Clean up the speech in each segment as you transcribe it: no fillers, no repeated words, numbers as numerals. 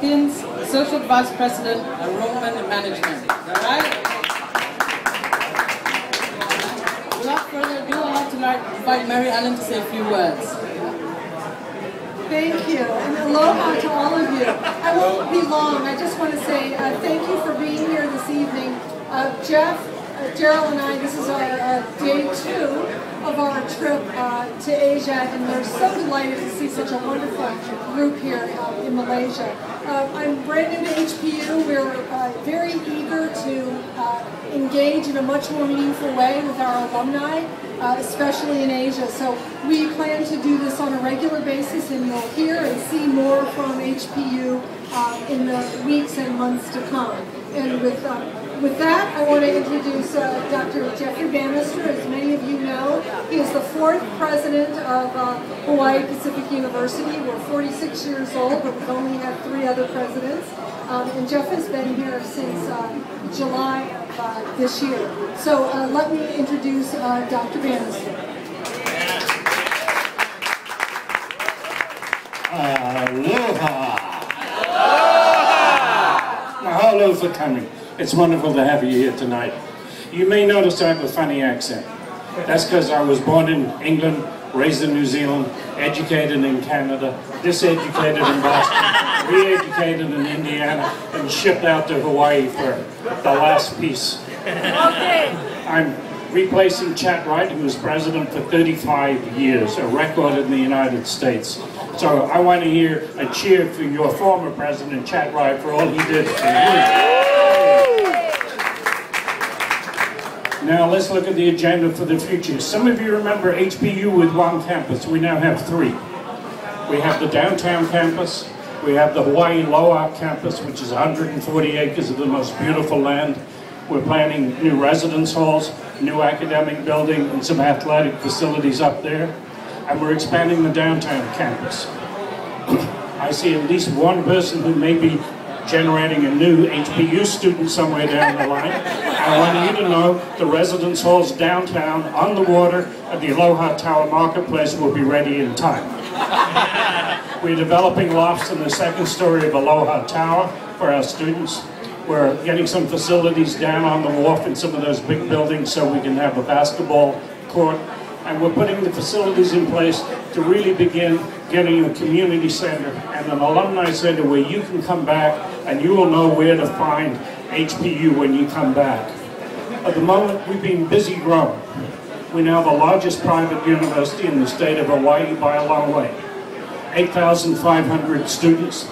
Hopkins, Associate Vice President, Enrollment Management. All right? Without further ado, I'd like to invite Mary Ellen to say a few words. Thank you, and aloha to all of you. I won't be long. I just want to say thank you for being here this evening. Jeff, Gerald and I, this is our day 2 of our trip to Asia, and we're so delighted to see such a wonderful group here in Malaysia. I'm brand new to HPU. We're very eager to engage in a much more meaningful way with our alumni, especially in Asia. So we plan to do this on a regular basis, and you'll hear and see more from HPU in the weeks and months to come. And with that, I want to introduce Dr. Jeffrey Bannister. As many of you know, he is the 4th president of Hawaii Pacific University. We're 46 years old, but we've only had 3 other presidents. And Jeff has been here since July of this year. So let me introduce Dr. Bannister. Aloha! Mahalo for coming. It's wonderful to have you here tonight. You may notice I have a funny accent. That's because I was born in England, raised in New Zealand, educated in Canada, diseducated in Boston, re-educated in Indiana, and shipped out to Hawaii for the last piece. Okay. I'm replacing Chat Wright, who was president for 35 years, a record in the United States. So I want to hear a cheer for your former president, Chat Wright, for all he did for you. Now let's look at the agenda for the future. Some of you remember HPU with 1 campus. We now have 3. We have the downtown campus. We have the Hawaii Loa campus, which is 140 acres of the most beautiful land. We're planning new residence halls, new academic building, and some athletic facilities up there. And we're expanding the downtown campus. I see at least one person who may be generating a new HPU student somewhere down the line. I want you to know the residence halls downtown on the water at the Aloha Tower Marketplace will be ready in time. We're developing lofts in the 2nd story of Aloha Tower for our students. We're getting some facilities down on the wharf in some of those big buildings so we can have a basketball court. And we're putting the facilities in place to really begin getting a community center and an alumni center where you can come back and you will know where to find HPU when you come back. At the moment, we've been busy growing. We're now the largest private university in the state of Hawaii by a long way. 8,500 students.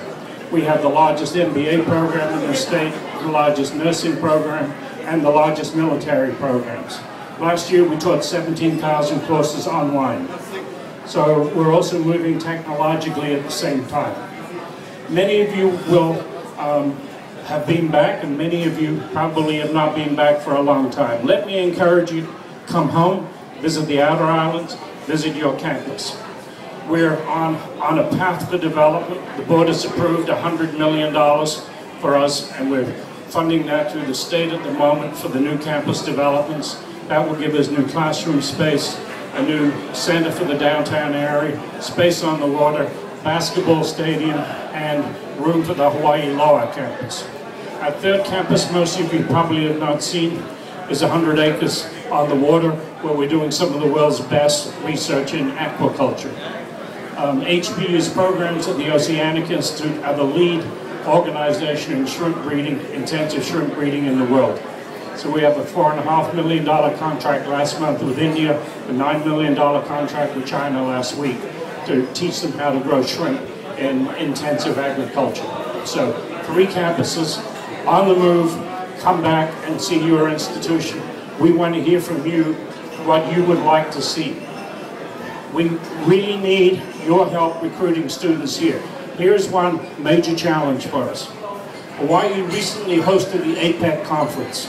We have the largest MBA program in the state, the largest nursing program, and the largest military programs. Last year we taught 17,000 courses online. So we're also moving technologically at the same time. Many of you will have been back, and many of you probably have not been back for a long time. Let me encourage you, come home, visit the outer islands, visit your campus. We're on a path for development. The board has approved $100 million for us, and we're funding that through the state at the moment for the new campus developments. That will give us new classroom space, a new center for the downtown area, space on the water, basketball stadium, and room for the Hawaii Loa campus. Our 3rd campus, most of you probably have not seen, is 100 acres on the water where we're doing some of the world's best research in aquaculture. HPU's programs at the Oceanic Institute are the lead organization in shrimp breeding, intensive shrimp breeding in the world. So we have a $4.5 million contract last month with India, a $9 million contract with China last week to teach them how to grow shrimp in intensive agriculture. So 3 campuses on the move. Come back and see your institution. We want to hear from you what you would like to see. We really need your help recruiting students here. Here's one major challenge for us. Hawaii recently hosted the APEC conference.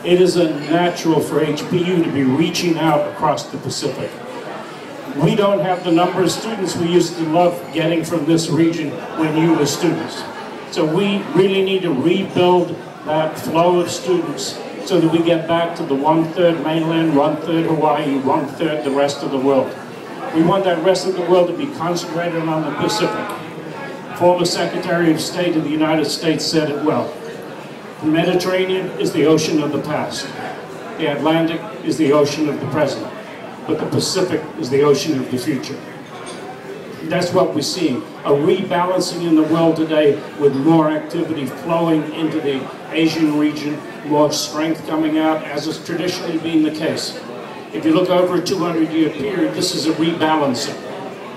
It is a natural for HPU to be reaching out across the Pacific. We don't have the number of students we used to love getting from this region when you were students. So we really need to rebuild that flow of students so that we get back to the 1/3 mainland, 1/3 Hawaii, 1/3 the rest of the world. We want that rest of the world to be concentrated on the Pacific. Former Secretary of State of the United States said it well. The Mediterranean is the ocean of the past. The Atlantic is the ocean of the present. But the Pacific is the ocean of the future. That's what we're seeing, a rebalancing in the world today with more activity flowing into the Asian region, more strength coming out, as has traditionally been the case. If you look over a 200-year period, this is a rebalancing,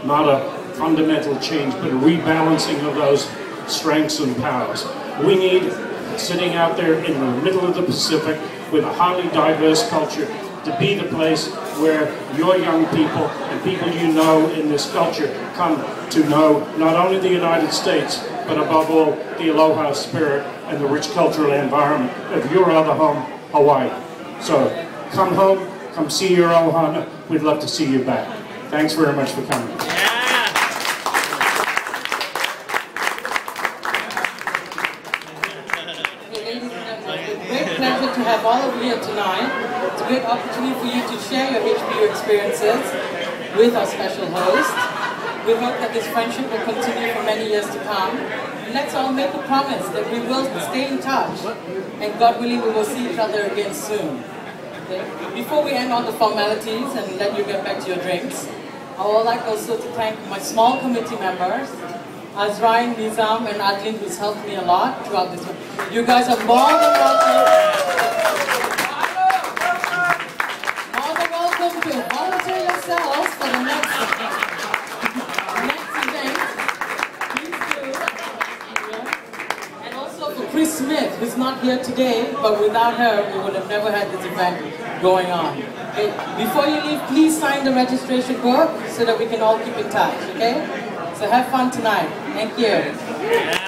not a fundamental change, but a rebalancing of those strengths and powers. We need, sitting out there in the middle of the Pacific with a highly diverse culture, to be the place where your young people and people you know in this culture come to know not only the United States, but above all, the aloha spirit and the rich cultural environment of your other home, Hawaii. So come home, come see your ohana. We'd love to see you back. Thanks very much for coming. Pleasure to have all of you here tonight. It's a great opportunity for you to share your HPU experiences with our special host. We hope that this friendship will continue for many years to come. And let's all make a promise that we will stay in touch, and God willing we will see each other again soon. Okay? Before we end all the formalities and let you get back to your drinks, I would like also to thank my small committee members, Azrain, Nizam, and Adlin, who's helped me a lot throughout this. You guys are more than welcome. More than welcome to volunteer yourselves for the next event. Please do. Yeah. And also for Chris Smith, who's not here today, but without her, we would have never had this event going on. Okay? Before you leave, please sign the registration book so that we can all keep in touch. Okay? So have fun tonight. Thank you.